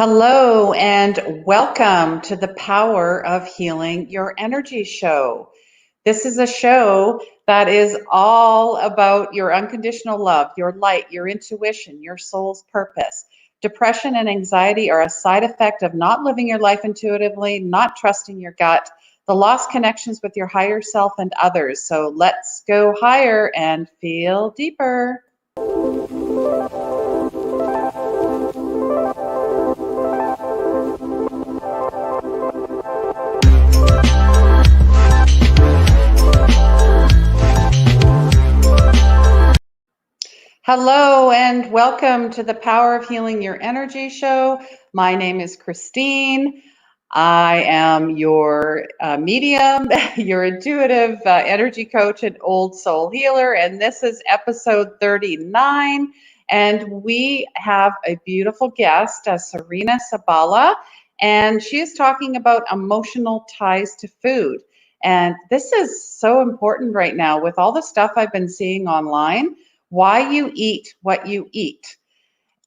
Hello and welcome to the Power of Healing Your Energy show. This is a show that is all about your unconditional love, your light, your intuition, your soul's purpose. Depression and anxiety are a side effect of not living your life intuitively, not trusting your gut, the lost connections with your higher self and others. So let's go higher and feel deeper. Hello and welcome to the Power of Healing Your Energy show. My name is Christine. I am your medium, your intuitive energy coach and old soul healer, and this is episode 39. And we have a beautiful guest, Serena Sabala, and she is talking about emotional ties to food. And this is so important right now with all the stuff I've been seeing online. Why you eat what you eat.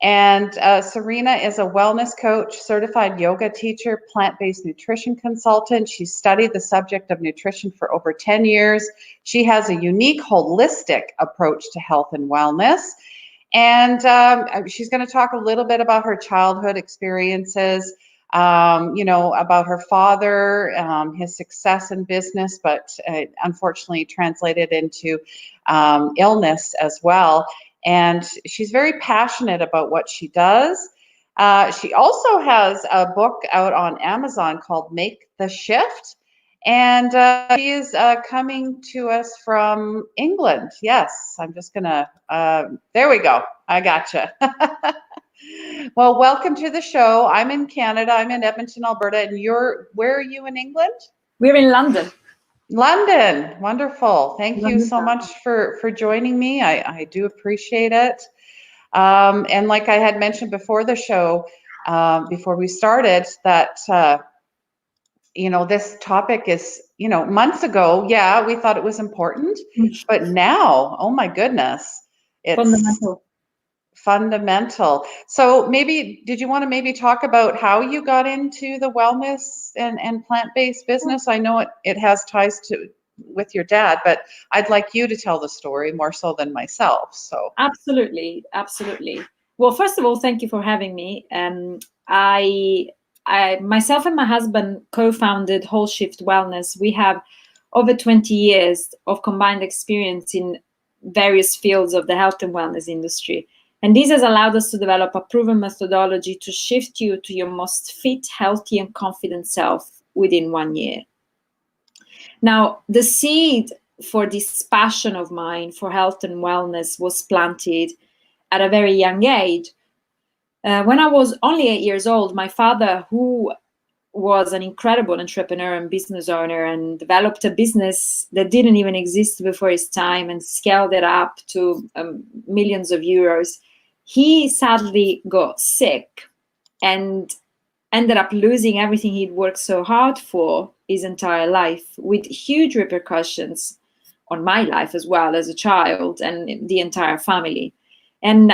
And Serena is a wellness coach, certified yoga teacher, plant-based nutrition consultant. She's studied the subject of nutrition for over 10 years. She has a unique holistic approach to health and wellness. And she's going to talk a little bit about her childhood experiences, about her father, his success in business, but unfortunately translated into illness as well. And she's very passionate about what she does. She also has a book out on Amazon called Make the Shift. And she is coming to us from England. Yes, I'm just going to, there we go. I gotcha. Well, welcome to the show. I'm in Canada. I'm in Edmonton, Alberta. And where are you in England? We're in London. London. Wonderful. Thank you so much for joining me. I do appreciate it. And like I had mentioned before the show, before we started, that, this topic is, months ago, yeah, we thought it was important. But now, oh my goodness, it's fundamental. So did you want to maybe talk about how you got into the wellness and plant-based business? I know it has ties with your dad, but I'd like you to tell the story more so than myself. So absolutely. Well, first of all, thank you for having me. I myself and my husband co-founded Whole Shift Wellness. We have over 20 years of combined experience in various fields of the health and wellness industry. And this has allowed us to develop a proven methodology to shift you to your most fit, healthy, and confident self within 1 year. Now, the seed for this passion of mine for health and wellness was planted at a very young age. When I was only 8 years old, my father, who was an incredible entrepreneur and business owner and developed a business that didn't even exist before his time and scaled it up to millions of euros, he sadly got sick and ended up losing everything he'd worked so hard for his entire life, with huge repercussions on my life as well as a child and the entire family. And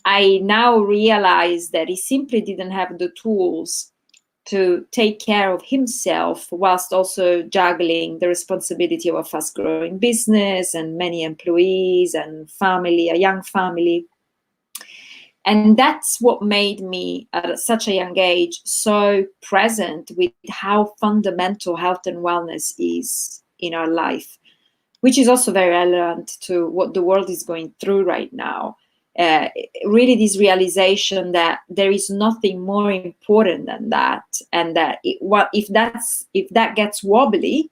I now realize that he simply didn't have the tools to take care of himself whilst also juggling the responsibility of a fast-growing business and many employees and family, a young family. And that's what made me, at such a young age, so present with how fundamental health and wellness is in our life, which is also very relevant to what the world is going through right now. Really this realization that there is nothing more important than that, and that if that gets wobbly,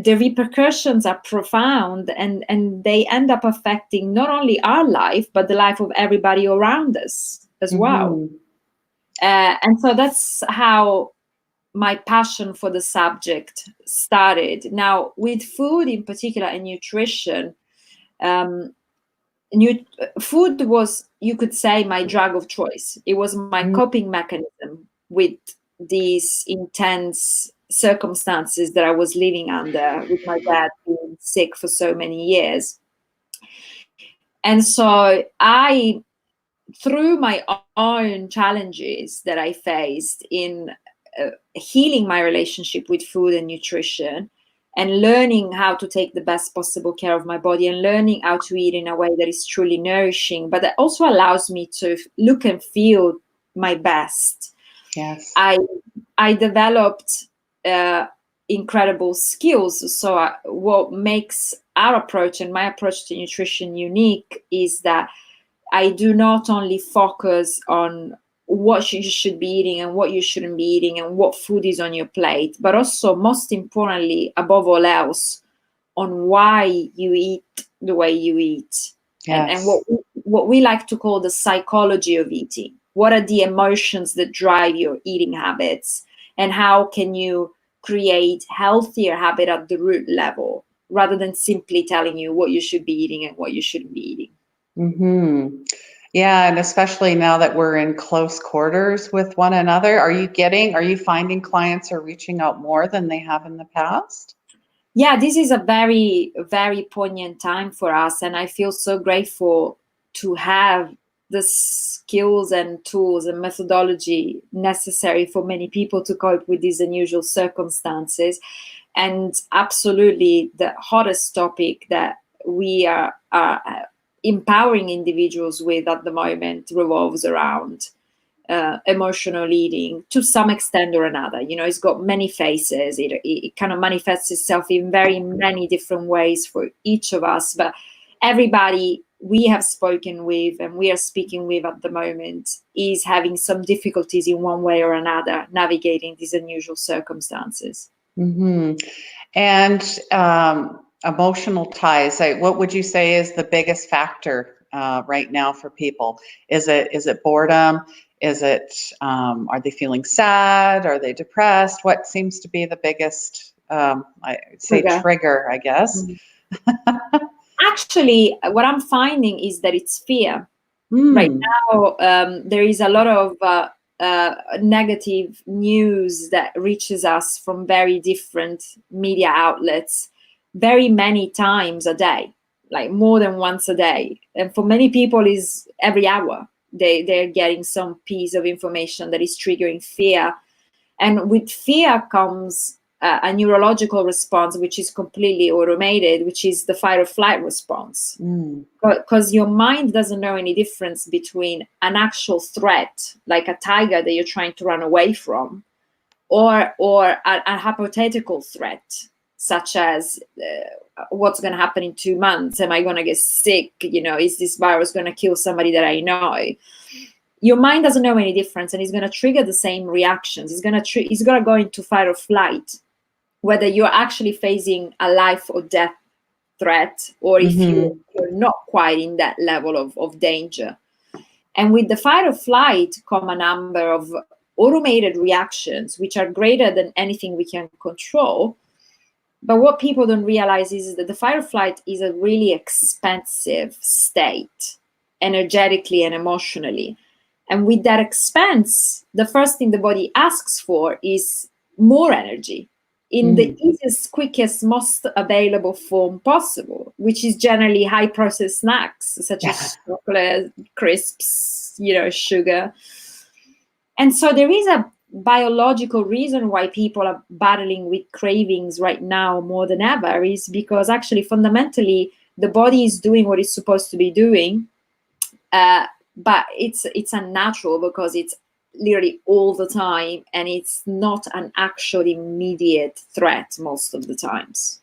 the repercussions are profound, and they end up affecting not only our life but the life of everybody around us as well. And so that's how my passion for the subject started. Now, with food in particular and nutrition, food was, you could say, my drug of choice. It was my coping mechanism with these intense circumstances that I was living under, with my dad being sick for so many years. And so I through my own challenges that I faced in healing my relationship with food and nutrition, and learning how to take the best possible care of my body, and learning how to eat in a way that is truly nourishing, but that also allows me to look and feel my best. Yes. I developed incredible skills. So what makes our approach and my approach to nutrition unique is that I do not only focus on what you should be eating and what you shouldn't be eating and what food is on your plate, but also, most importantly, above all else, on why you eat the way you eat. Yes. And what we like to call the psychology of eating. What are the emotions that drive your eating habits, and how can you create healthier habit at the root level, rather than simply telling you what you should be eating and what you shouldn't be eating. Mm-hmm. Yeah, and especially now that we're in close quarters with one another, are you finding clients are reaching out more than they have in the past? Yeah, this is a very, very poignant time for us, and I feel so grateful to have the skills and tools and methodology necessary for many people to cope with these unusual circumstances. And absolutely, the hottest topic that we are empowering individuals with at the moment revolves around emotional eating to some extent or another. You know, it's got many faces. It kind of manifests itself in very many different ways for each of us. But everybody we have spoken with and we are speaking with at the moment is having some difficulties in one way or another navigating these unusual circumstances. Mm-hmm. And emotional ties. What would you say is the biggest factor right now for people? Is it boredom? Is it are they feeling sad? Are they depressed? What seems to be the biggest trigger, I guess? Actually, what I'm finding is that it's fear. Right Mm. now, there is a lot of negative news that reaches us from very different media outlets, very many times a day, like more than once a day. And for many people, is every hour they're getting some piece of information that is triggering fear. And with fear comes a neurological response, which is completely automated, which is the fight or flight response. Because your mind doesn't know any difference between an actual threat, like a tiger that you're trying to run away from, or a hypothetical threat, such as what's going to happen in 2 months? Am I going to get sick? You know, is this virus going to kill somebody that I know? Your mind doesn't know any difference, and it's going to trigger the same reactions. It's going to go into fight or flight, whether you're actually facing a life or death threat, or if you're not quite in that level of danger. And with the fight or flight come a number of automated reactions, which are greater than anything we can control. But what people don't realize is that the fight or flight is a really expensive state, energetically and emotionally. And with that expense, the first thing the body asks for is more energy in the easiest, quickest, most available form possible, which is generally high processed snacks such as chocolate, crisps, sugar. And so there is a biological reason why people are battling with cravings right now more than ever, is because actually fundamentally the body is doing what it's supposed to be doing. But it's unnatural because it's literally all the time, and it's not an actual immediate threat most of the times.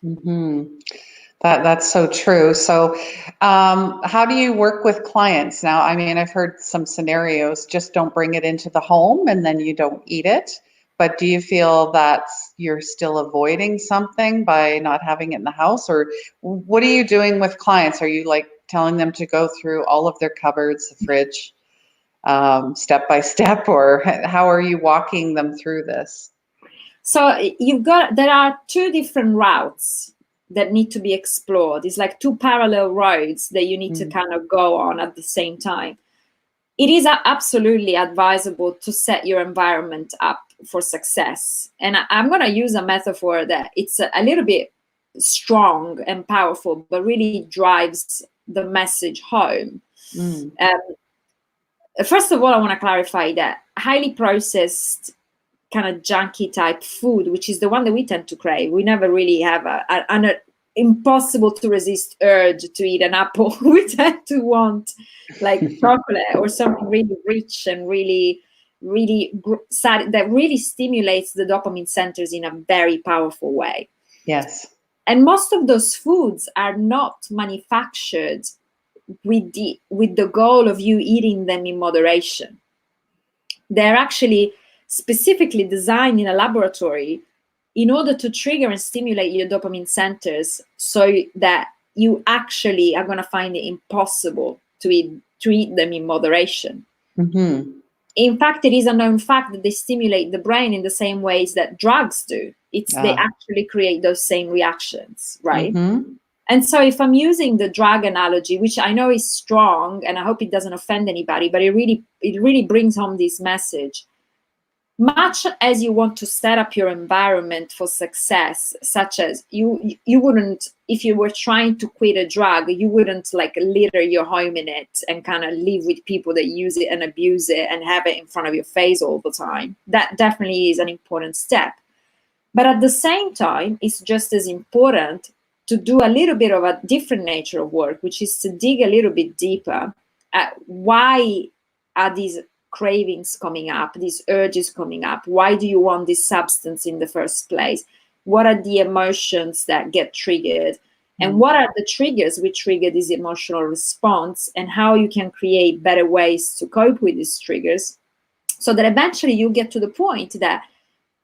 That's so true. So how do you work with clients now? I mean, I've heard some scenarios, just don't bring it into the home and then you don't eat it. But do you feel that you're still avoiding something by not having it in the house? Or what are you doing with clients? Are you like telling them to go through all of their cupboards, the fridge, step by step, or how are you walking them through this? So there are two different routes that need to be explored. It's like two parallel roads that you need to kind of go on at the same time. It is absolutely advisable to set your environment up for success. And I'm going to use a metaphor that it's a little bit strong and powerful, but really drives the message home. first of all, I want to clarify that highly processed, kind of junky type food, which is the one that we tend to crave. We never really have an impossible to resist urge to eat an apple. We tend to want like chocolate or something really rich and really sad, that really stimulates the dopamine centers in a very powerful way. Yes. And most of those foods are not manufactured with the goal of you eating them in moderation. They're actually specifically designed in a laboratory in order to trigger and stimulate your dopamine centers, so that you actually are going to find it impossible to eat them in moderation. Mm-hmm. In fact, it is a known fact that they stimulate the brain in the same ways that drugs do. They actually create those same reactions, right? Mm-hmm. And so if I'm using the drug analogy, which I know is strong, and I hope it doesn't offend anybody, but it really brings home this message. Much as you want to set up your environment for success, such as you wouldn't, if you were trying to quit a drug, you wouldn't like litter your home in it and kind of live with people that use it and abuse it and have it in front of your face all the time. That definitely is an important step. But at the same time, it's just as important to do a little bit of a different nature of work, which is to dig a little bit deeper at why are these cravings coming up, these urges coming up? Why do you want this substance in the first place? What are the emotions that get triggered? And what are the triggers which trigger this emotional response, and how you can create better ways to cope with these triggers, so that eventually you get to the point that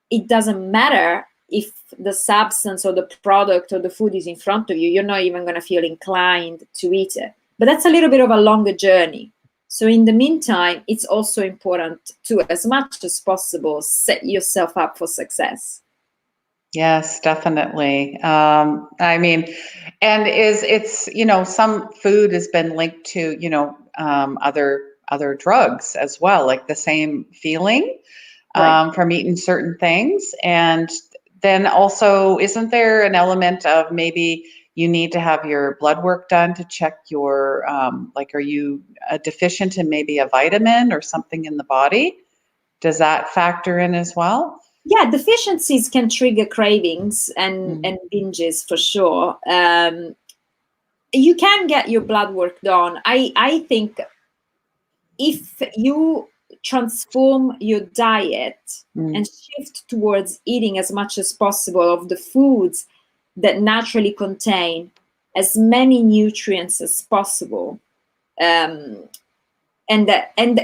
it doesn't matter if the substance or the product or the food is in front of you, you're not even going to feel inclined to eat it. But that's a little bit of a longer journey. So in the meantime, it's also important to, as much as possible, set yourself up for success. Yes, definitely. I mean, and it's some food has been linked to other drugs as well, like the same feeling from eating certain things. And then also, isn't there an element of maybe you need to have your blood work done to check your are you deficient in maybe a vitamin or something in the body? Does that factor in as well? Yeah, deficiencies can trigger cravings and binges for sure. You can get your blood work done. I think if you transform your diet and shift towards eating as much as possible of the foods that naturally contain as many nutrients as possible, and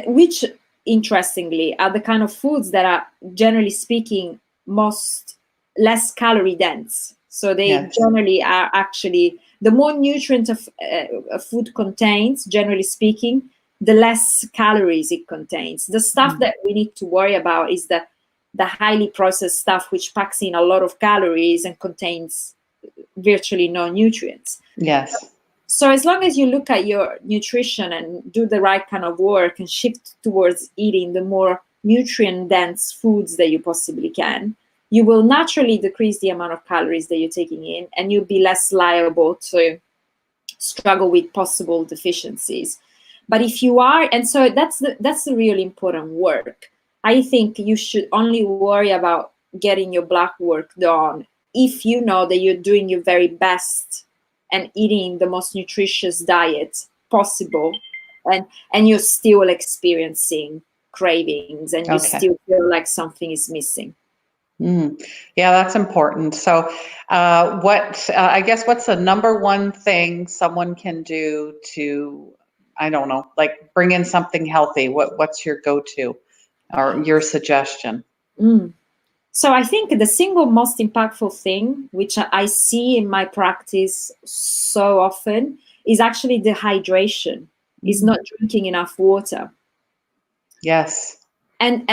which interestingly are the kind of foods that are, generally speaking, less calorie dense. So they generally are actually, the more nutrient a food contains, generally speaking, the less calories it contains. The stuff that we need to worry about is the highly processed stuff, which packs in a lot of calories and contains virtually no nutrients. Yes. So as long as you look at your nutrition and do the right kind of work and shift towards eating the more nutrient-dense foods that you possibly can, you will naturally decrease the amount of calories that you're taking in, and you'll be less liable to struggle with possible deficiencies. But if you are, and so that's the really important work. I think you should only worry about getting your blood work done if you know that you're doing your very best and eating the most nutritious diet possible, and you're still experiencing cravings and you still feel like something is missing. Yeah, that's important. So I guess what's the number one thing someone can do to, I don't know, like bring in something healthy? What's your go-to or your suggestion? So I think the single most impactful thing, which I see in my practice so often, is actually dehydration, is not drinking enough water. Yes. And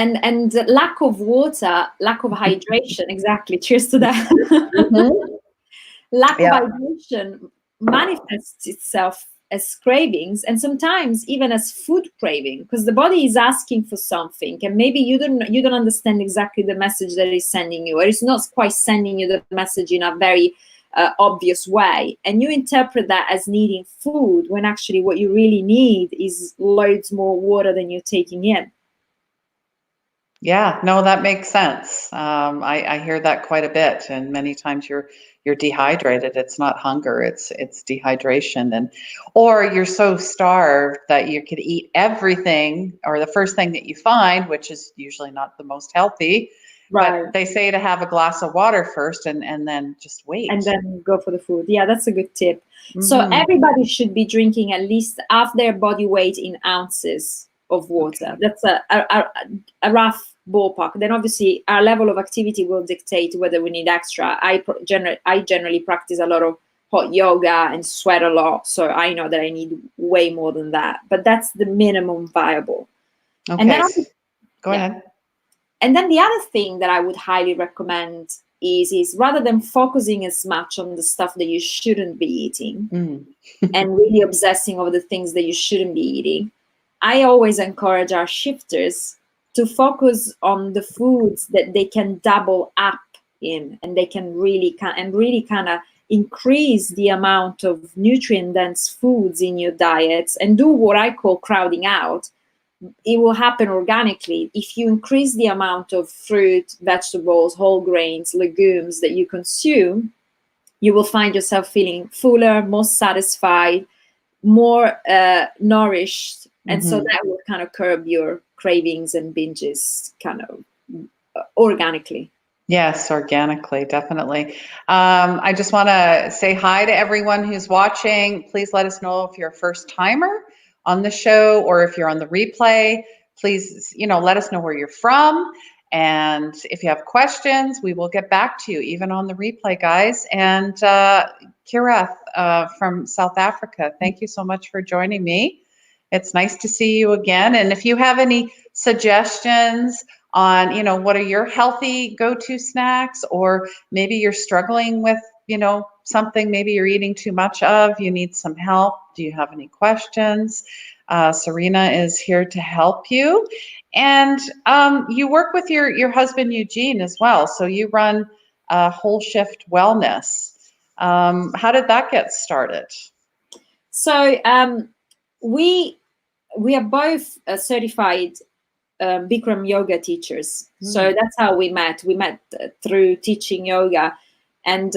lack of water, lack of hydration, exactly. Cheers to that. Lack of hydration manifests itself as cravings, and sometimes even as food craving, because the body is asking for something, and maybe you don't understand exactly the message that it's sending you, or it's not quite sending you the message in a very obvious way, and you interpret that as needing food when actually what you really need is loads more water than you're taking in. Yeah, no, that makes sense. I hear that quite a bit, and many times you're dehydrated. It's not hunger, it's dehydration, and or you're so starved that you could eat everything or the first thing that you find, which is usually not the most healthy. Right. But they say to have a glass of water first and then just wait. And then go for the food. Yeah, that's a good tip. So Mhm. everybody should be drinking at least half their body weight in ounces of water. Okay. That's a rough ballpark. Then obviously our level of activity will dictate whether we need extra. I generally practice a lot of hot yoga and sweat a lot, so I know that I need way more than that. But that's the minimum viable. Okay. And then Go ahead. and then the other thing that I would highly recommend is rather than focusing as much on the stuff that you shouldn't be eating and really obsessing over the things that you shouldn't be eating, I always encourage our shifters to focus on the foods that they can double up in, and they can really kind of increase the amount of nutrient dense foods in your diets and do what I call crowding out. It will happen organically. If you increase the amount of fruit, vegetables, whole grains, legumes that you consume, you will find yourself feeling fuller, more satisfied, more nourished. And so that will kind of curb your cravings and binges kind of organically. Yes, organically, definitely. I just want to say hi to everyone who's watching. Please let us know if you're a first timer on the show or if you're on the replay. Please, let us know where you're from. And if you have questions, we will get back to you, even on the replay, guys. And Kireth from South Africa, thank you so much for joining me. It's nice to see you again. And if you have any suggestions on, what are your healthy go-to snacks, or maybe you're struggling with, something maybe you're eating too much of, you need some help. Do you have any questions? Serena is here to help you. And you work with your husband, Eugene, as well. So you run Whole Shift Wellness. How did that get started? So we are both certified Bikram yoga teachers. So that's how we met. We met through teaching yoga. And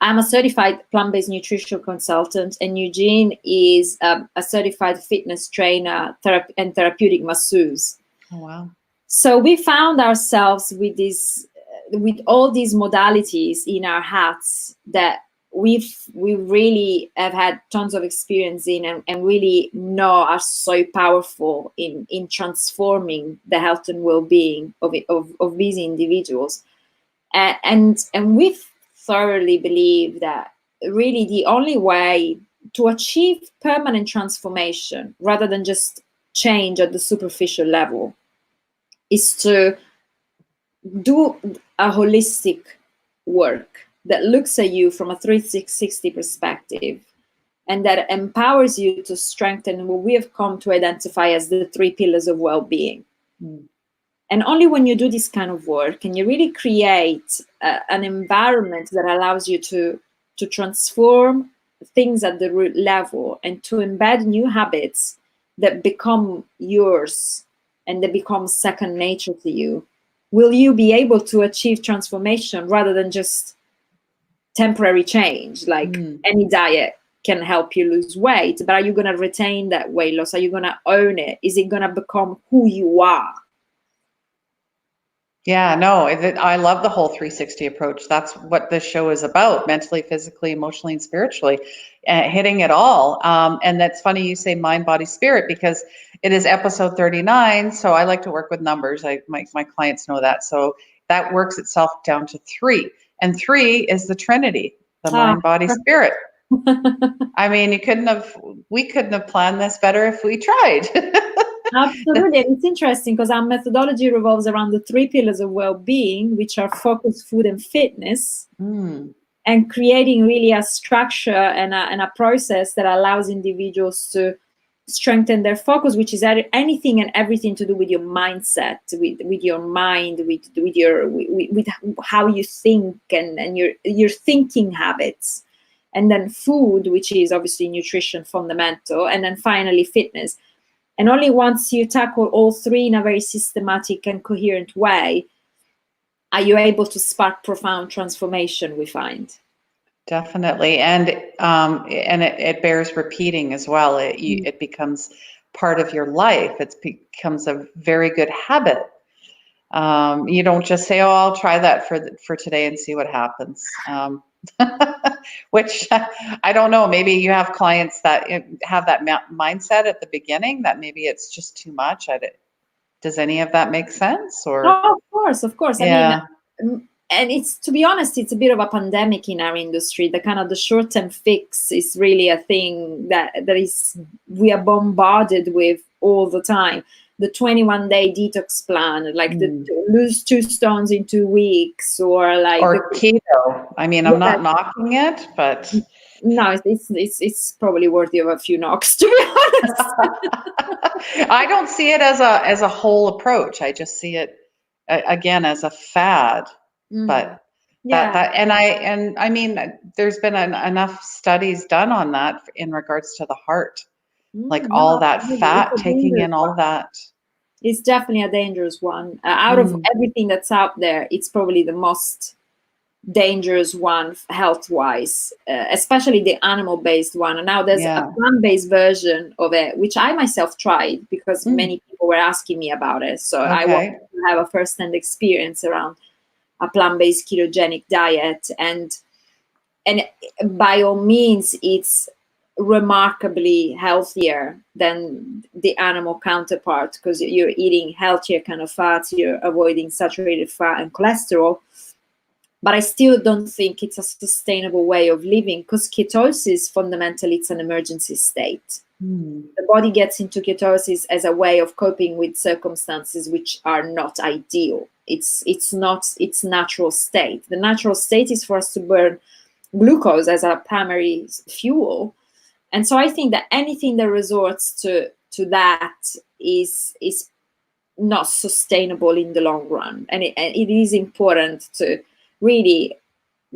I'm a certified plant-based nutritional consultant, and Eugene is a certified fitness trainer and therapeutic masseuse. Oh, wow. So we found ourselves with all these modalities in our hats that we really have had tons of experience in and really know are so powerful in transforming the health and well-being of these individuals. And we thoroughly believe that really the only way to achieve permanent transformation rather than just change at the superficial level is to do a holistic work that looks at you from a 360 perspective and that empowers you to strengthen what we have come to identify as the 3 pillars of well-being. And only when you do this kind of work can you really create an environment that allows you to transform things at the root level and to embed new habits that become yours and that become second nature to you. Will you be able to achieve transformation rather than just temporary change? Like any diet can help you lose weight, but are you going to retain that weight loss? Are you going to own it? Is it going to become who you are? Yeah, no, I love the whole 360 approach. That's what this show is about: mentally, physically, emotionally, and spiritually, hitting it all. And that's funny you say mind, body, spirit, because it is episode 39. So I like to work with numbers. My clients know that. So that works itself down to 3. And 3 is the Trinity, the mind, body, spirit. I mean, we couldn't have planned this better if we tried. Absolutely. It's interesting because our methodology revolves around the 3 pillars of well-being, which are focus, food, and fitness, and creating really a structure and a process that allows individuals to strengthen their focus, which is anything and everything to do with your mindset, with your mind, with how you think and your thinking habits. And then food, which is obviously nutrition fundamental, and then finally fitness. And only once you tackle all three in a very systematic and coherent way are you able to spark profound transformation, we find. Definitely, and it bears repeating as well. It becomes part of your life. It becomes a very good habit. You don't just say, "Oh, I'll try that for today and see what happens." Which I don't know. Maybe you have clients that have that mindset at the beginning that maybe it's just too much. Does any of that make sense? Or of course. Yeah. I mean, and it's, to be honest, it's a bit of a pandemic in our industry. The kind of the short-term fix is really a thing that we are bombarded with all the time. The 21-day detox plan, like to lose 2 stones in 2 weeks, or keto. I mean, I'm not knocking it, but no, it's probably worthy of a few knocks, to be honest. I don't see it as a whole approach. I just see it again as a fad. But I mean, there's been enough studies done on that in regards to the heart, all that fat, taking in all that. It's definitely a dangerous one. Out of everything that's out there, it's probably the most dangerous one health-wise, especially the animal-based one. And now there's a plant-based version of it, which I myself tried because many people were asking me about it. So I wanted to have a first-hand experience around a plant-based ketogenic diet, and by all means it's remarkably healthier than the animal counterpart, because you're eating healthier kind of fats, you're avoiding saturated fat and cholesterol. But I still don't think it's a sustainable way of living, because ketosis, fundamentally, it's an emergency state. The body gets into ketosis as a way of coping with circumstances which are not ideal. It's not its natural state. The natural state is for us to burn glucose as our primary fuel. And so I think that anything that resorts to that is not sustainable in the long run. And it is important to really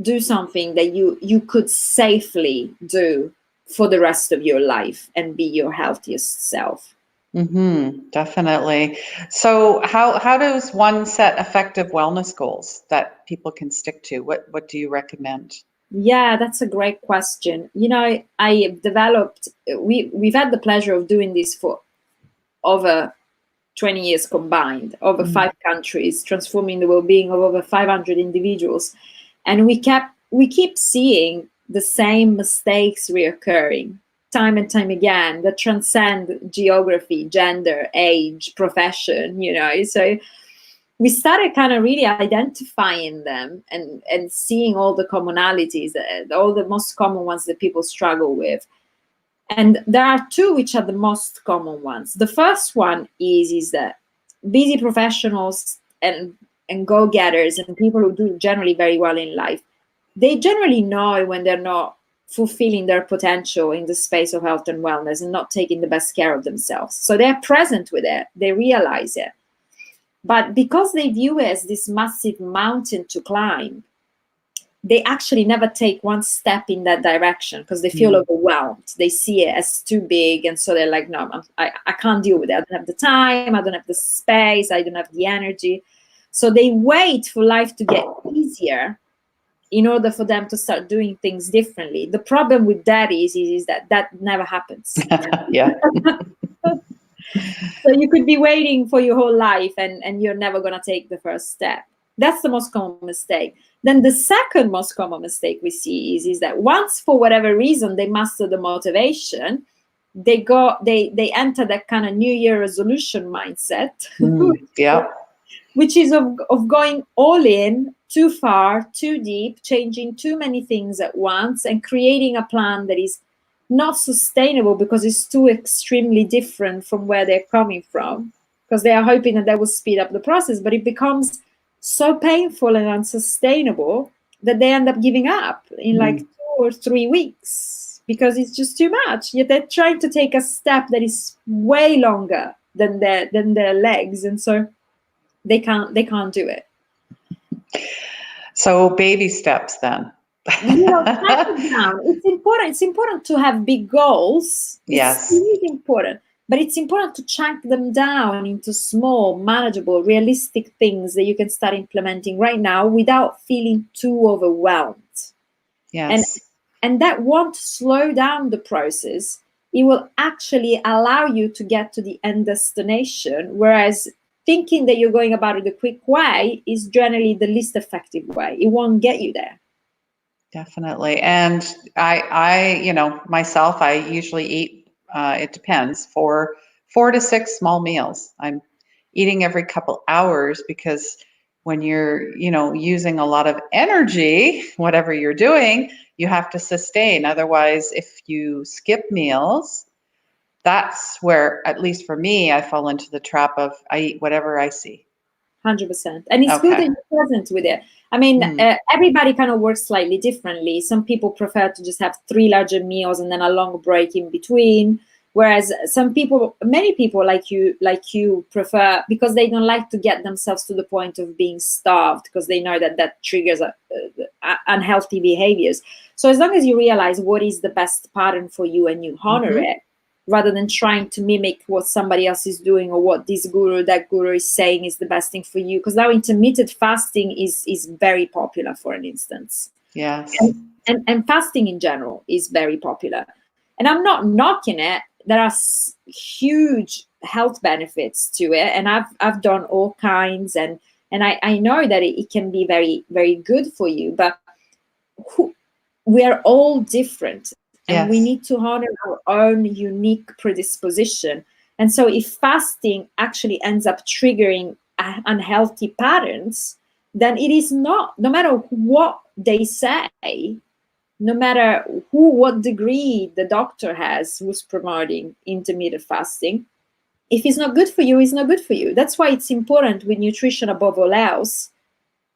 do something that you could safely do for the rest of your life and be your healthiest self. Definitely. So how does one set effective wellness goals that people can stick to? What do you recommend? Yeah, that's a great question. You know, we've had the pleasure of doing this for over 20 years combined, over 5 countries, transforming the well-being of over 500 individuals. And we keep seeing the same mistakes reoccurring time and time again that transcend geography, gender, age, profession, So we started kind of really identifying them and seeing all the commonalities, all the most common ones that people struggle with. And there are 2 which are the most common ones. The first one is that busy professionals and go-getters and people who do generally very well in life, they generally know when they're not fulfilling their potential in the space of health and wellness and not taking the best care of themselves. So they're present with it, they realize it. But because they view it as this massive mountain to climb, they actually never take one step in that direction because they feel overwhelmed. They see it as too big. And so they're like, no, I can't deal with it. I don't have the time. I don't have the space. I don't have the energy. So they wait for life to get easier in order for them to start doing things differently. The problem with that is that never happens. Yeah. So you could be waiting for your whole life and you're never going to take the first step. That's the most common mistake. Then the second most common mistake we see is that once, for whatever reason, they master the motivation, they enter that kind of New Year resolution mindset, which is of going all in, too far, too deep, changing too many things at once, and creating a plan that is not sustainable because it's too extremely different from where they're coming from, because they are hoping that will speed up the process, but it becomes so painful and unsustainable that they end up giving up in like 2 or 3 weeks. because it's just too much. Yet they're trying to take a step that is way longer than their legs, and so they can't do it. So baby steps then. Track it down. It's important to have big goals. Yes. It is important, but it's important to chunk them down into small, manageable, realistic things that you can start implementing right now without feeling too overwhelmed. Yes. And that won't slow down the process. It will actually allow you to get to the end destination, whereas thinking that you're going about it the quick way is generally the least effective way. It won't get you there. Definitely. And I myself, I usually eat, it depends, 4 to 6 small meals. I'm eating every couple hours because when you're, using a lot of energy, whatever you're doing, you have to sustain. Otherwise, if you skip meals, that's where, at least for me, I fall into the trap of I eat whatever I see. 100%. And it's good that you're present with it. I mean, everybody kind of works slightly differently. Some people prefer to just have 3 larger meals and then a long break in between. Whereas many people like you prefer, because they don't like to get themselves to the point of being starved, because they know that triggers unhealthy behaviors. So as long as you realize what is the best pattern for you and you honor it, rather than trying to mimic what somebody else is doing or what this guru, that guru is saying is the best thing for you. Because now intermittent fasting is very popular, for an instance. Yes. And fasting in general is very popular. And I'm not knocking it. There are huge health benefits to it. And I've done all kinds. And I know that it can be very, very good for you. But we are all different. And we need to honor our own unique predisposition. And so if fasting actually ends up triggering unhealthy patterns, then it is not, no matter what they say, no matter what degree the doctor has who's promoting intermittent fasting, if it's not good for you, it's not good for you. That's why it's important with nutrition above all else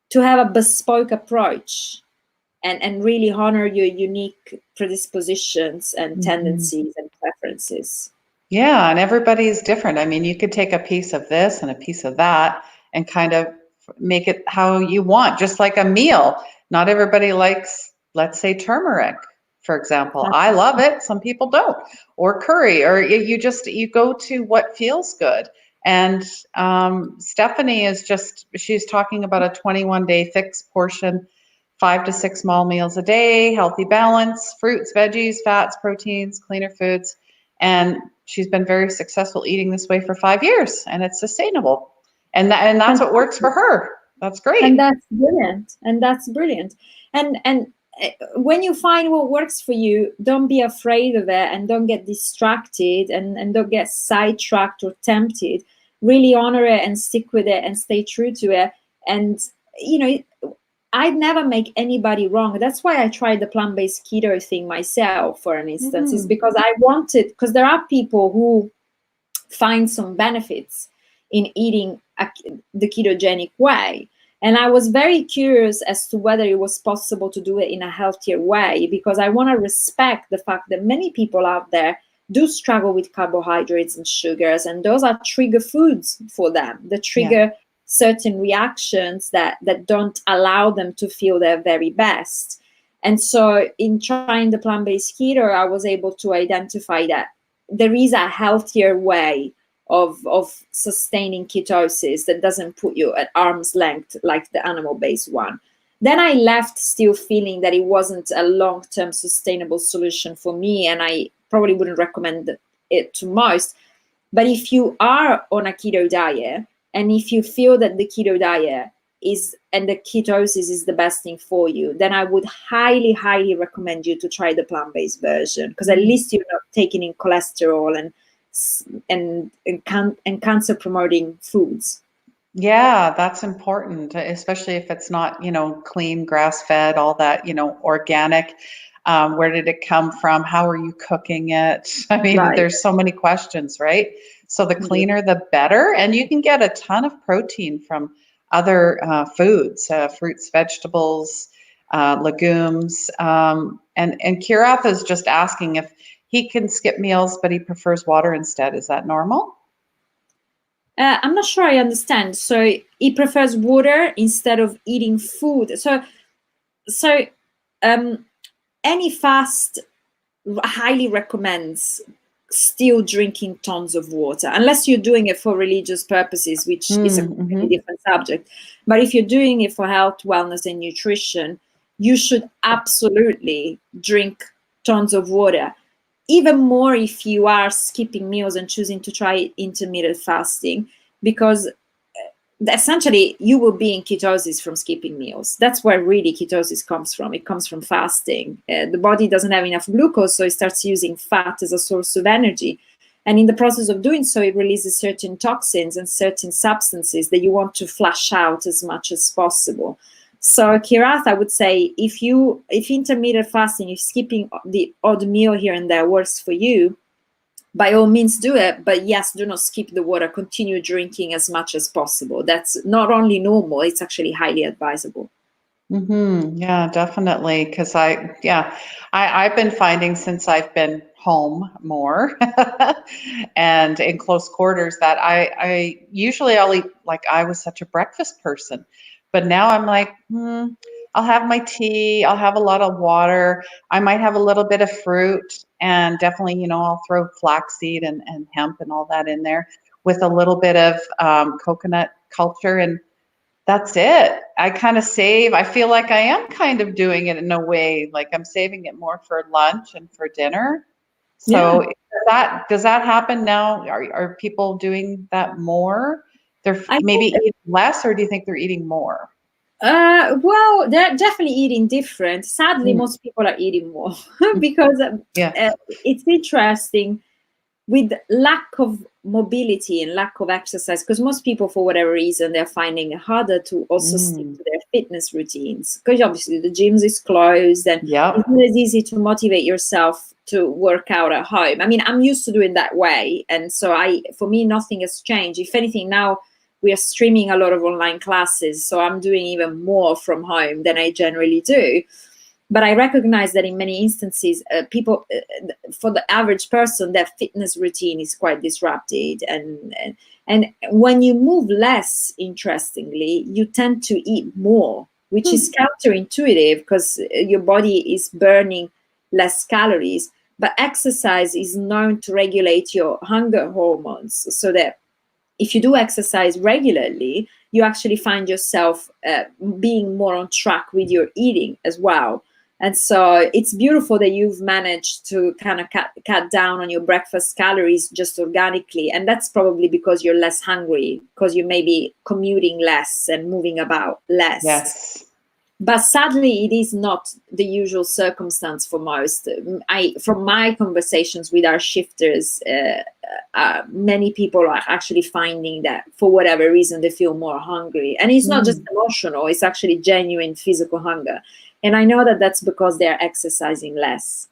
to have a bespoke approach. And really honor your unique predispositions and tendencies and preferences. Yeah, and everybody is different. I mean, you could take a piece of this and a piece of that and kind of make it how you want, just like a meal. Not everybody likes, let's say, turmeric, for example. I love it. Some people don't. Or curry, or you go to what feels good. And Stephanie she's talking about a 21-day fixed portion, 5 to 6 small meals a day, healthy balance, fruits, veggies, fats, proteins, cleaner foods. And she's been very successful eating this way for 5 years, and it's sustainable. And that's what works for her. That's great. And that's brilliant. And when you find what works for you, don't be afraid of it, and don't get distracted, and don't get sidetracked or tempted. Really honor it and stick with it and stay true to it. And I'd never make anybody wrong. That's why I tried the plant-based keto thing myself, for an instance, is because because there are people who find some benefits in eating the ketogenic way. And I was very curious as to whether it was possible to do it in a healthier way, because I want to respect the fact that many people out there do struggle with carbohydrates and sugars, and those are trigger foods for them. The trigger certain reactions that don't allow them to feel their very best. And so in trying the plant-based keto, I was able to identify that there is a healthier way of sustaining ketosis that doesn't put you at arm's length like the animal-based one. Then I left still feeling that it wasn't a long-term sustainable solution for me, and I probably wouldn't recommend it to most. But if you are on a keto diet, and if you feel that the keto diet and the ketosis is the best thing for you, then I would highly, highly recommend you to try the plant-based version, because at least you're not taking in cholesterol and cancer-promoting foods. Yeah, that's important, especially if it's not, clean, grass-fed, all that, organic. Where did it come from? How are you cooking it? I mean, there's so many questions, right? So the cleaner, the better. And you can get a ton of protein from other foods, fruits, vegetables, legumes. And Kirath is just asking if he can skip meals, but he prefers water instead. Is that normal? I'm not sure I understand. So he prefers water instead of eating food. So any fast highly recommends still drinking tons of water, unless you're doing it for religious purposes, which is a completely different subject. But if you're doing it for health, wellness, and nutrition, you should absolutely drink tons of water. Even more if you are skipping meals and choosing to try intermittent fasting, because essentially you will be in ketosis from skipping meals. That's where really ketosis comes from. It comes from fasting. The body doesn't have enough glucose, so it starts using fat as a source of energy. And in the process of doing so, it releases certain toxins and certain substances that you want to flush out as much as possible. So Kirath, I would say if intermittent fasting, if skipping the odd meal here and there works for you, by all means do it. But yes, do not skip the water. Continue drinking as much as possible. That's not only normal, it's actually highly advisable. Yeah, definitely. Because I've been finding since I've been home more and in close quarters that I usually I'll eat, like I was such a breakfast person, but now I'm like, I'll have my tea, I'll have a lot of water, I might have a little bit of fruit, and definitely, I'll throw flaxseed and hemp and all that in there with a little bit of coconut culture, and that's it. I kind of save. I feel like I am kind of doing it in a way, like I'm saving it more for lunch and for dinner. So does that happen now? Are people doing that more? They're maybe eating less, or do you think they're eating more? Well, they're definitely eating different. Sadly, most people are eating more because it's interesting. With lack of mobility and lack of exercise, because most people, for whatever reason, they're finding it harder to also stick to their fitness routines, because obviously the gyms is closed and it's not as easy to motivate yourself to work out at home. I mean, I'm used to doing that way, and so for me, nothing has changed. If anything, now we are streaming a lot of online classes, so I'm doing even more from home than I generally do. But I recognize that in many instances, people, for the average person, their fitness routine is quite disrupted. And when you move less, interestingly, you tend to eat more, which is counterintuitive because your body is burning less calories. But exercise is known to regulate your hunger hormones, so that if you do exercise regularly, you actually find yourself being more on track with your eating as well. And so it's beautiful that you've managed to kind of cut down on your breakfast calories just organically. And that's probably because you're less hungry, because you may be commuting less and moving about less. Yes. But sadly, it is not the usual circumstance for most. From my conversations with our shifters, many people are actually finding that for whatever reason, they feel more hungry. And it's not just emotional, it's actually genuine physical hunger. And I know that that's because they're exercising less.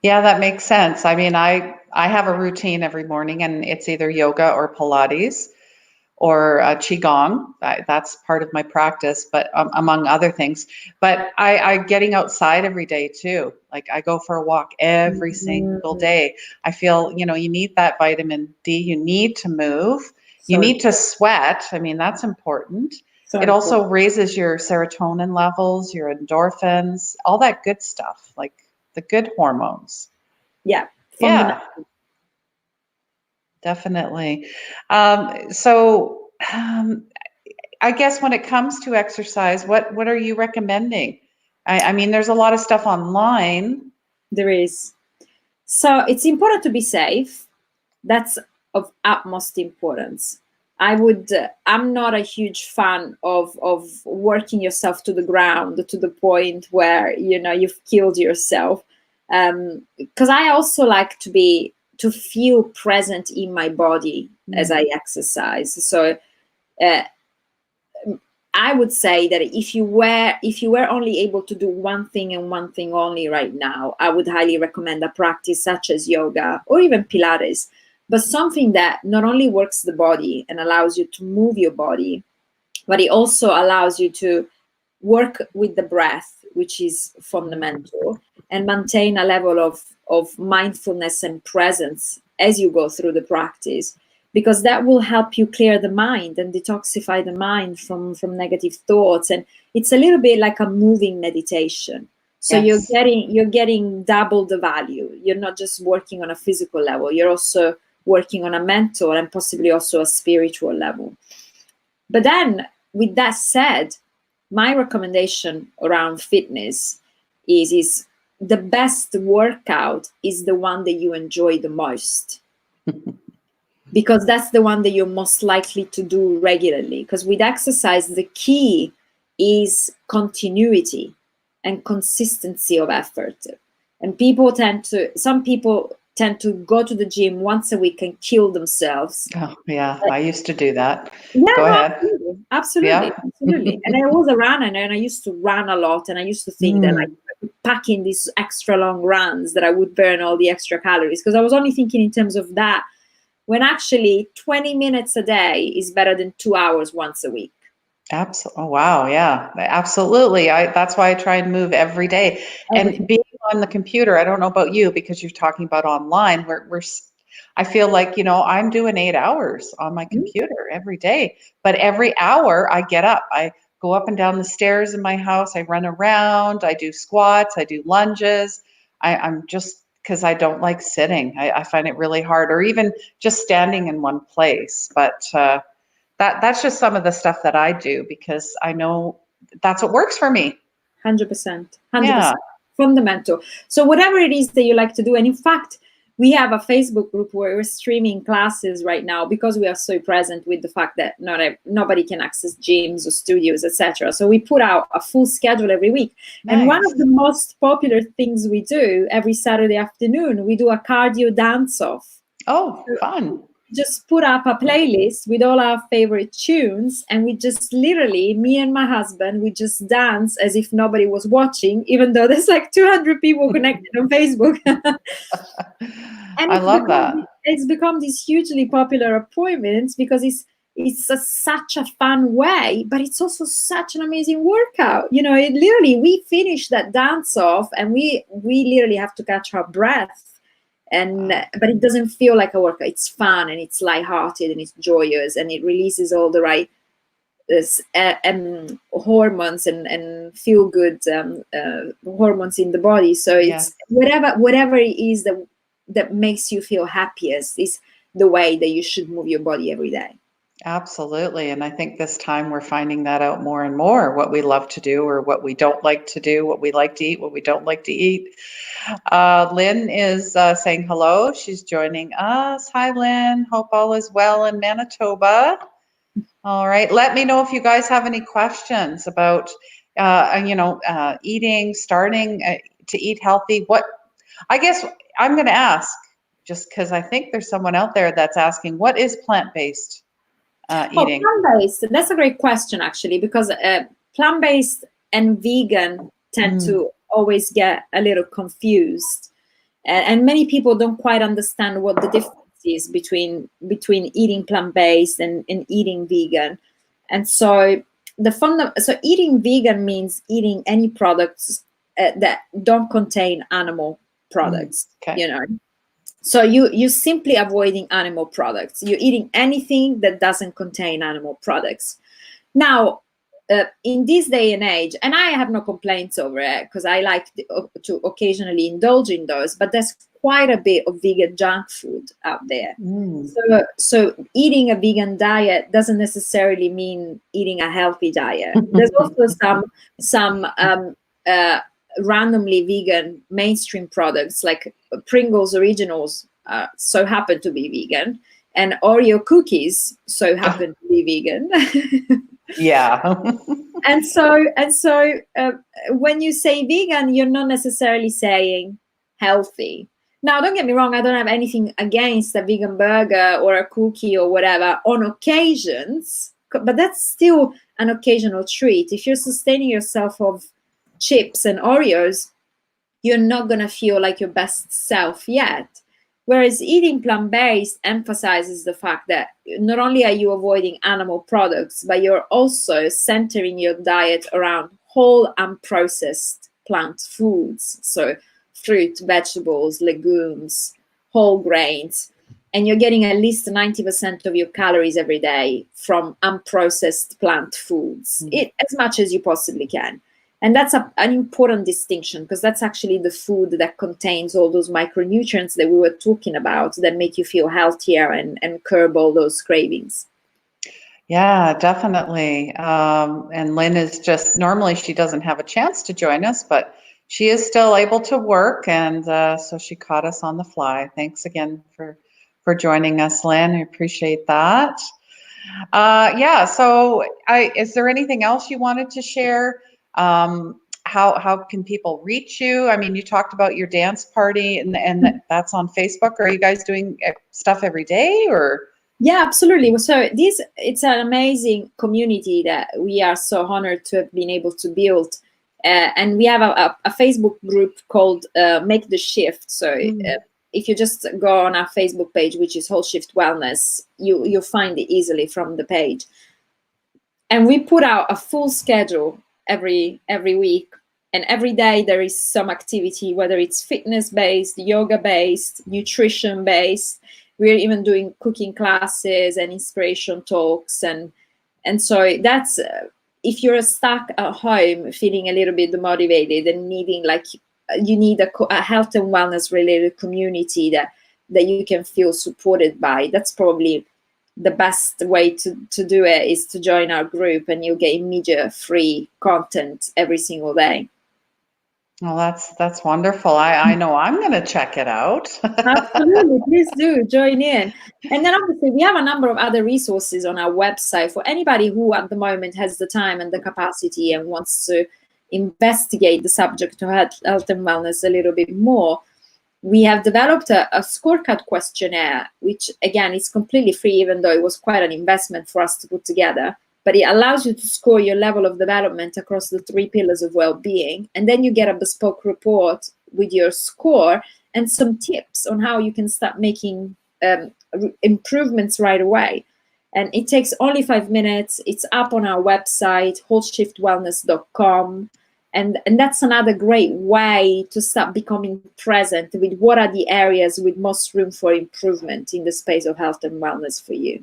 Yeah, that makes sense. I mean, I have a routine every morning, and it's either yoga or Pilates or Qigong. That's part of my practice, but among other things. But I getting outside every day too. Like I go for a walk every single day. I feel, you need that vitamin D. You need to move. You need to sweat. I mean, that's important. It also raises your serotonin levels, your endorphins, all that good stuff, like the good hormones. Yeah. Definitely. I guess when it comes to exercise, what are you recommending? I mean, there's a lot of stuff online. There is. So it's important to be safe. That's of utmost importance. I'm not a huge fan of working yourself to the ground to the point where, you've killed yourself. Because I also like to feel present in my body as I exercise. So I would say that if you were only able to do one thing and one thing only right now, I would highly recommend a practice such as yoga or even Pilates, but something that not only works the body and allows you to move your body, but it also allows you to work with the breath, which is fundamental, and maintain a level of mindfulness and presence as you go through the practice, because that will help you clear the mind and detoxify the mind from negative thoughts. And it's a little bit like a moving meditation. So Yes. you're getting double the value. You're not just working on a physical level, you're also working on a mental and possibly also a spiritual level. But then, with that said, my recommendation around fitness is the best workout is the one that you enjoy the most. Because that's the one that you're most likely to do regularly. Because with exercise, the key is continuity and consistency of effort. And some people tend to go to the gym once a week and kill themselves. Oh, yeah, I used to do that. Yeah, Go no, ahead. absolutely, Yeah. absolutely. And I was a runner, and I used to run a lot, and I used to think that like packing these extra long runs that I would burn all the extra calories, because I was only thinking in terms of that, when actually 20 minutes a day is better than 2 hours once a week. Absolutely. Oh, wow. Yeah, absolutely. That's why I try and move every day. And being on the computer, I don't know about you because you're talking about online, I feel like, I'm doing 8 hours on my computer every day, but every hour I get up, I go up and down the stairs in my house, I run around, I do squats, I do lunges. I'm just, because I don't like sitting. I find it really hard, or even just standing in one place. But that's just some of the stuff that I do because I know that's what works for me. 100%. Yeah. Fundamental. So whatever it is that you like to do, and in fact, we have a Facebook group where we're streaming classes right now because we are so present with the fact that nobody can access gyms or studios, etc. So we put out a full schedule every week. Nice. And one of the most popular things we do every Saturday afternoon, we do a cardio dance-off. Oh, fun. Just put up a playlist with all our favorite tunes, and we just literally, me and my husband, we just dance as if nobody was watching, even though there's like 200 people connected on Facebook. And I love that. It's become these hugely popular appointments because such a fun way, but it's also such an amazing workout. We finish that dance off and we literally have to catch our breath. But it doesn't feel like a workout. It's fun and it's lighthearted and it's joyous and it releases all the right hormones and feel good hormones in the body. So it's whatever it is that makes you feel happiest is the way that you should move your body every day. Absolutely. And I think this time we're finding that out more and more, what we love to do or what we don't like to do, what we like to eat, what we don't like to eat. Lynn is saying hello. She's joining us. Hi, Lynn. Hope all is well in Manitoba. All right. Let me know if you guys have any questions about, eating, starting to eat healthy. I guess I'm going to ask, just because I think there's someone out there that's asking, what is plant-based eating? Plant-based. That's a great question, actually, because plant-based and vegan tend to always get a little confused, and many people don't quite understand what the difference is between eating plant-based and eating vegan. And so so eating vegan means eating any products that don't contain animal products. Okay. So you're simply avoiding animal products. You're eating anything that doesn't contain animal products. Now, in this day and age, and I have no complaints over it because I like to occasionally indulge in those, but there's quite a bit of vegan junk food out there. So eating a vegan diet doesn't necessarily mean eating a healthy diet. There's also some randomly vegan mainstream products like Pringles Originals so happen to be vegan, and Oreo cookies so happen to be vegan. Yeah. and so when you say vegan, you're not necessarily saying healthy. Now, don't get me wrong, I don't have anything against a vegan burger or a cookie or whatever on occasions, but that's still an occasional treat. If you're sustaining yourself of chips and Oreos, you're not going to feel like your best self yet. Whereas eating plant-based emphasizes the fact that not only are you avoiding animal products, but you're also centering your diet around whole unprocessed plant foods, so fruit, vegetables, legumes, whole grains, and you're getting at least 90% of your calories every day from unprocessed plant foods, as much as you possibly can. And that's an important distinction, because that's actually the food that contains all those micronutrients that we were talking about that make you feel healthier and curb all those cravings. Yeah, definitely. And Lynn is just, normally she doesn't have a chance to join us, but she is still able to work. And so she caught us on the fly. Thanks again for joining us, Lynn. I appreciate that. Yeah, so is there anything else you wanted to share? How can people reach you? I mean, you talked about your dance party and that's on Facebook. Are you guys doing stuff every day, or? Yeah, absolutely. So it's an amazing community that we are so honored to have been able to build. And we have a Facebook group called Make the Shift. So if you just go on our Facebook page, which is Whole Shift Wellness, you'll find it easily from the page. And we put out a full schedule every week. And every day there is some activity, whether it's fitness-based, yoga-based, nutrition-based. We're even doing cooking classes and inspiration talks. And so that's, if you're stuck at home feeling a little bit demotivated and needing, like, you need a health and wellness related community that you can feel supported by, that's probably the best way to do it, is to join our group, and you'll get immediate free content every single day. Well, that's wonderful. I know I'm going to check it out. Absolutely, please do join in. And then obviously we have a number of other resources on our website for anybody who at the moment has the time and the capacity and wants to investigate the subject of health and wellness a little bit more. We have developed a scorecard questionnaire, which again is completely free, even though it was quite an investment for us to put together. But it allows you to score your level of development across the 3 pillars of well-being. And then you get a bespoke report with your score and some tips on how you can start making improvements right away. And it takes only 5 minutes. It's up on our website, wholeshiftwellness.com. And that's another great way to start becoming present with what are the areas with most room for improvement in the space of health and wellness for you.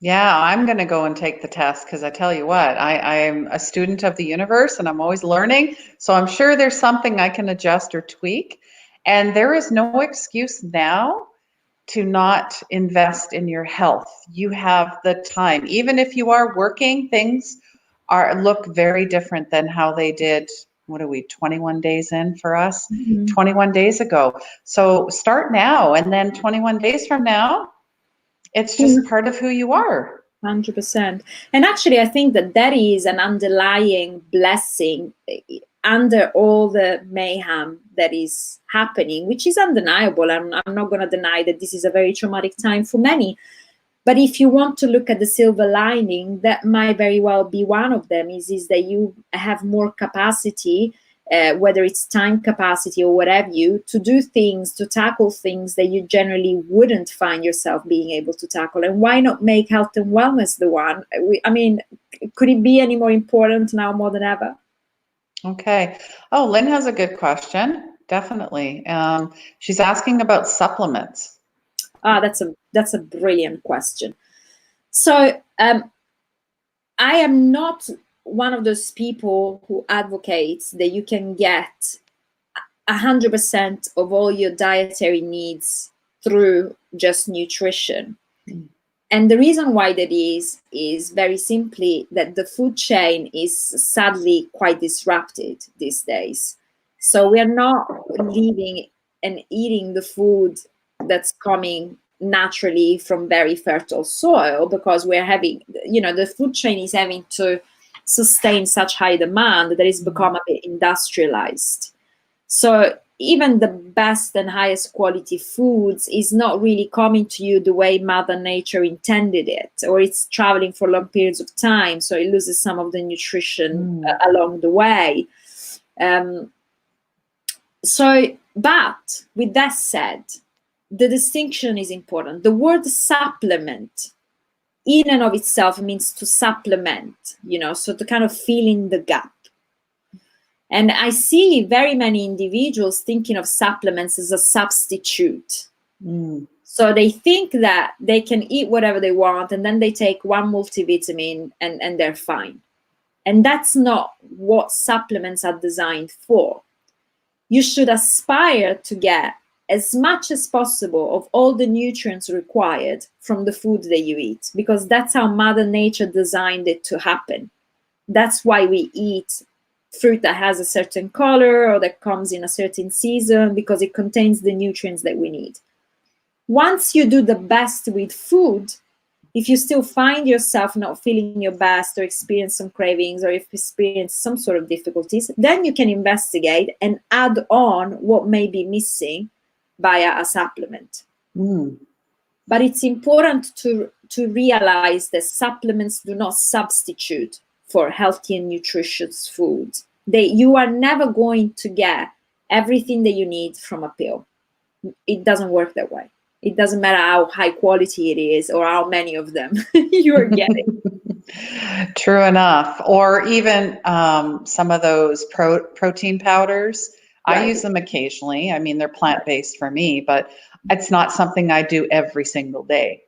Yeah, I'm going to go and take the test, because I tell you what, I'm a student of the universe and I'm always learning. So I'm sure there's something I can adjust or tweak. And there is no excuse now to not invest in your health. You have the time. Even if you are working, things look very different than how they did, what are we, 21 days in for us? 21 days ago. So start now, and then 21 days from now, it's just part of who you are. 100%. And actually, I think that is an underlying blessing under all the mayhem that is happening, which is undeniable. I'm not going to deny that this is a very traumatic time for many. But if you want to look at the silver lining, that might very well be one of them, is that you have more capacity, whether it's time capacity or whatever to do things, to tackle things that you generally wouldn't find yourself being able to tackle. And why not make health and wellness the one? I mean, could it be any more important now more than ever? Okay. Oh, Lynn has a good question. Definitely. She's asking about supplements. That's a brilliant question. So I am not one of those people who advocates that you can get 100% of all your dietary needs through just nutrition. And the reason why that is very simply that the food chain is sadly quite disrupted these days. So we are not living and eating the food that's coming naturally from very fertile soil, because we're having, the food chain is having to sustain such high demand that it's become a bit industrialized. So even the best and highest quality foods is not really coming to you the way Mother Nature intended it, or it's traveling for long periods of time, so it loses some of the nutrition along the way. But with that said, the distinction is important. The word supplement in and of itself means to supplement, so to kind of fill in the gap. And I see very many individuals thinking of supplements as a substitute. So they think that they can eat whatever they want, and then they take one multivitamin and they're fine. And that's not what supplements are designed for. You should aspire to get as much as possible of all the nutrients required from the food that you eat, because that's how Mother Nature designed it to happen. That's why we eat fruit that has a certain color or that comes in a certain season, because it contains the nutrients that we need. Once you do the best with food, if you still find yourself not feeling your best or experience some cravings or if you experience some sort of difficulties, then you can investigate and add on what may be missing via a supplement. But it's important to realize that supplements do not substitute for healthy and nutritious food. You are never going to get everything that you need from a pill. It doesn't work that way. It doesn't matter how high quality it is or how many of them you're getting. True enough. Or even some of those protein powders. Right. I use them occasionally. I mean, they're plant-based for me, but it's not something I do every single day.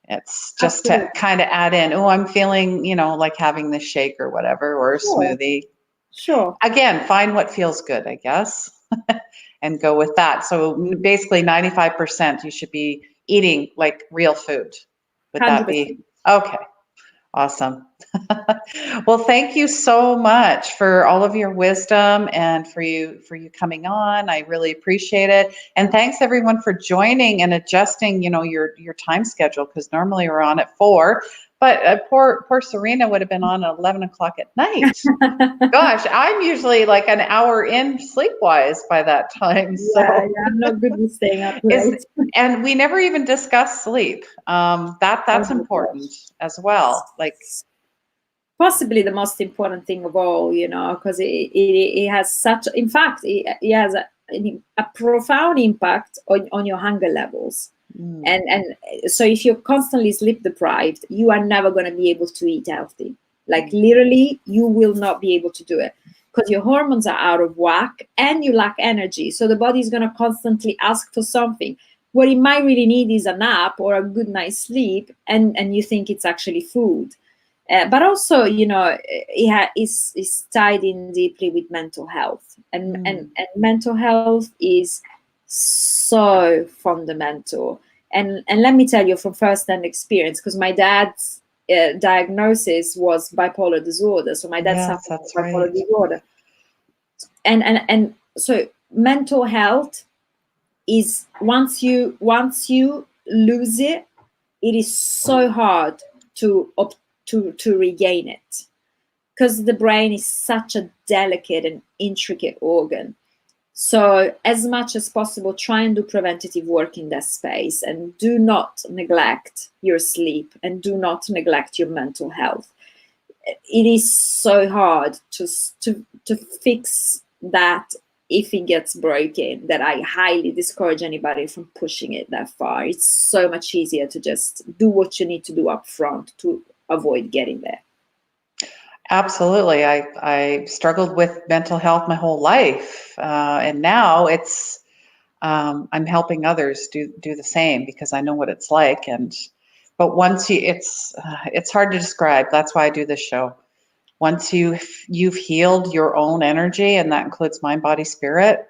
It's just to kind of add in, oh, I'm feeling, like having this shake or whatever, or a smoothie. Sure. Again, find what feels good, I guess, and go with that. So basically 95% you should be eating like real food. Would 100%. That be? Okay. Awesome. Well, thank you so much for all of your wisdom and for you coming on. I really appreciate it. And thanks everyone for joining and adjusting, your time schedule, because normally we're on at 4, but poor Serena would have been on at 11 o'clock at night. Gosh, I'm usually like an hour in sleep-wise by that time. So yeah, I'm not good with staying up late. And we never even discuss sleep. That's important as well. Like possibly the most important thing of all, because it has such. In fact, it has a profound impact on your hunger levels. And so if you're constantly sleep deprived, you are never going to be able to eat healthy. Like literally, you will not be able to do it, because your hormones are out of whack and you lack energy. So the body is going to constantly ask for something. What it might really need is a nap or a good night's sleep, and you think it's actually food. But also, it's tied in deeply with mental health, and mental health is so fundamental. And let me tell you from first-hand experience, because my dad's diagnosis was bipolar disorder. So my dad suffered from bipolar disorder. And so mental health is once you lose it, it is so hard to regain it, because the brain is such a delicate and intricate organ. So as much as possible, try and do preventative work in that space, and do not neglect your sleep and do not neglect your mental health. It is so hard to fix that if it gets broken, that I highly discourage anybody from pushing it that far. It's so much easier to just do what you need to do up front to avoid getting there. Absolutely. I struggled with mental health my whole life. And now it's, I'm helping others do the same, because I know what it's like. But once it's hard to describe. That's why I do this show. Once you've healed your own energy, and that includes mind, body, spirit,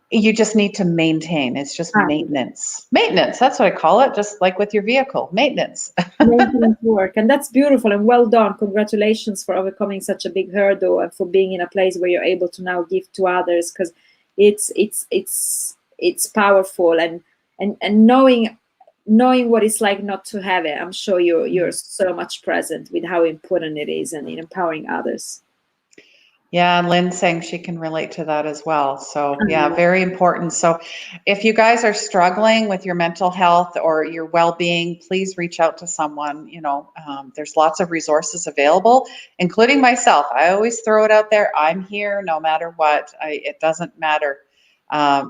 you just need to maintain. It's just maintenance. Maintenance, that's what I call it, just like with your vehicle, maintenance. Maintenance work, and that's beautiful and well done. Congratulations for overcoming such a big hurdle and for being in a place where you're able to now give to others, because it's powerful, and knowing what it's like not to have it. I'm sure you're so much present with how important it is and in empowering others. Yeah, and Lynn's saying she can relate to that as well. So yeah, very important. So if you guys are struggling with your mental health or your well-being, please reach out to someone. There's lots of resources available, including myself. I always throw it out there. I'm here no matter what. It doesn't matter.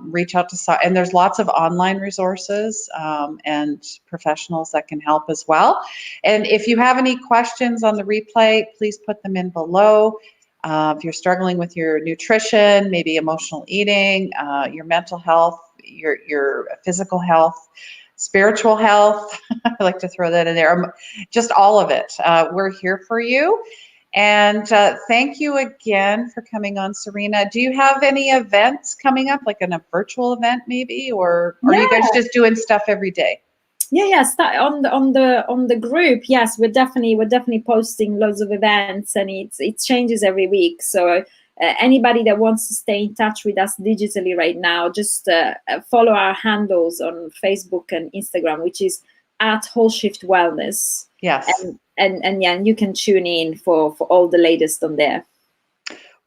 Reach out to and there's lots of online resources and professionals that can help as well. And if you have any questions on the replay, please put them in below. If you're struggling with your nutrition, maybe emotional eating, your mental health, your physical health, spiritual health, I like to throw that in there, just all of it. We're here for you. And thank you again for coming on, Serena. Do you have any events coming up, like a virtual event maybe, or are you guys just doing stuff every day? On the group, yes, we're definitely posting loads of events, and it changes every week. So anybody that wants to stay in touch with us digitally right now, just follow our handles on Facebook and Instagram, which is at Whole Shift Wellness. Yes. And yeah, and you can tune in for all the latest on there.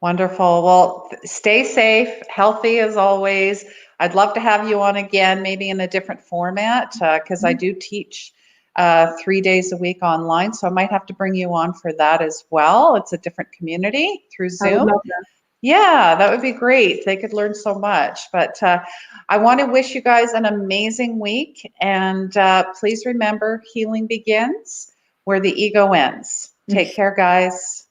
Wonderful. Well, stay safe, healthy as always. I'd love to have you on again, maybe in a different format, because I do teach 3 days a week online. So I might have to bring you on for that as well. It's a different community through Zoom. I would love that. Yeah, that would be great. They could learn so much. But I want to wish you guys an amazing week. And please remember, healing begins where the ego ends. Take care, guys.